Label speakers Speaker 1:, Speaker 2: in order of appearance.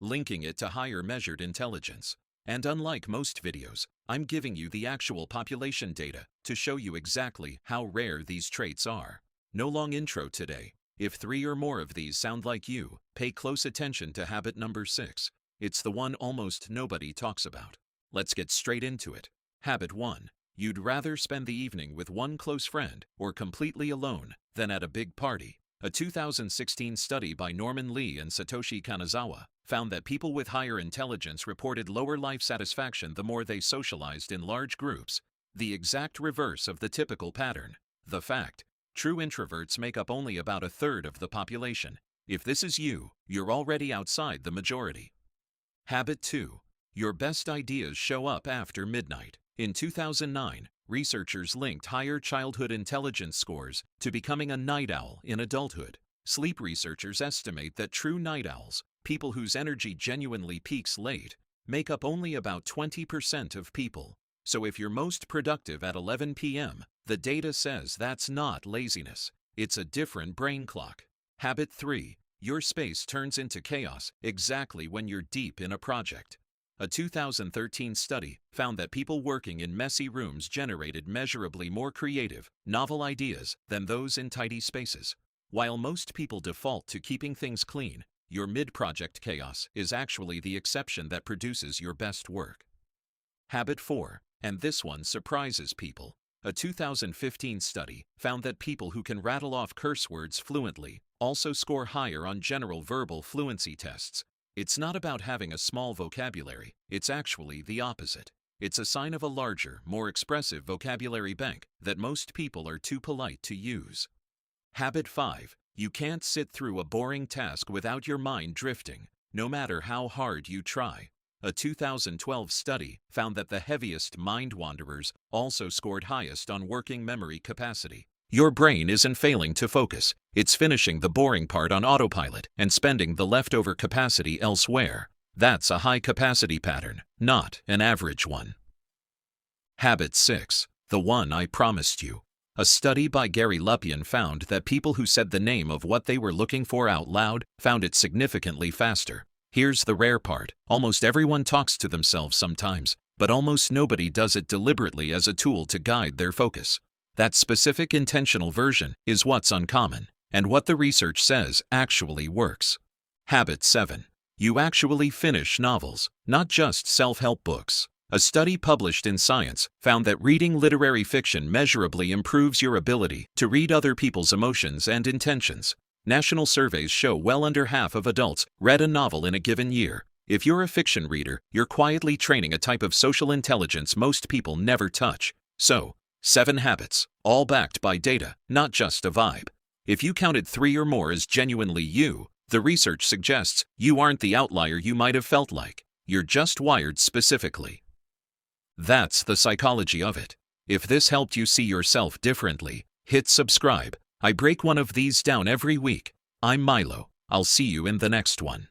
Speaker 1: linking it to higher measured intelligence. And unlike most videos, I'm giving you the actual population data to show you exactly how rare these traits are. No long intro today. If 3 or more of these sound like you, pay close attention to habit number 6. It's the one almost nobody talks about. Let's get straight into it. Habit 1. You'd rather spend the evening with one close friend or completely alone than at a big party. A 2016 study by Norman Lee and Satoshi Kanazawa found that people with higher intelligence reported lower life satisfaction the more they socialized in large groups, the exact reverse of the typical pattern. The fact: true introverts make up only about a third of the population. If this is you, you're already outside the majority. Habit 2. Your best ideas show up after midnight. In 2009, researchers linked higher childhood intelligence scores to becoming a night owl in adulthood. Sleep researchers estimate that true night owls, people whose energy genuinely peaks late, make up only about 20% of people. So if you're most productive at 11 p.m., the data says that's not laziness. It's a different brain clock. Habit 3. Your space turns into chaos exactly when you're deep in a project. A 2013 study found that people working in messy rooms generated measurably more creative, novel ideas than those in tidy spaces. While most people default to keeping things clean, your mid-project chaos is actually the exception that produces your best work. Habit 4. And this one surprises people. A 2015 study found that people who can rattle off curse words fluently also score higher on general verbal fluency tests. It's not about having a small vocabulary, it's actually the opposite. It's a sign of a larger, more expressive vocabulary bank that most people are too polite to use. Habit 5. You can't sit through a boring task without your mind drifting, no matter how hard you try. A 2012 study found that the heaviest mind wanderers also scored highest on working memory capacity. Your brain isn't failing to focus, it's finishing the boring part on autopilot and spending the leftover capacity elsewhere. That's a high-capacity pattern, not an average one. Habit 6. The one I promised you. A study by Gary Lupien found that people who said the name of what they were looking for out loud found it significantly faster. Here's the rare part. Almost everyone talks to themselves sometimes, but almost nobody does it deliberately as a tool to guide their focus. That specific intentional version is what's uncommon, and what the research says actually works. Habit 7. You actually finish novels, not just self-help books. A study published in Science found that reading literary fiction measurably improves your ability to read other people's emotions and intentions. National surveys show well under half of adults read a novel in a given year. If you're a fiction reader, you're quietly training a type of social intelligence most people never touch. So, 7 habits, all backed by data, not just a vibe. If you counted 3 or more as genuinely you, the research suggests you aren't the outlier you might have felt like. You're just wired specifically. That's the psychology of it. If this helped you see yourself differently, hit subscribe. I break one of these down every week. I'm Milo. I'll see you in the next one.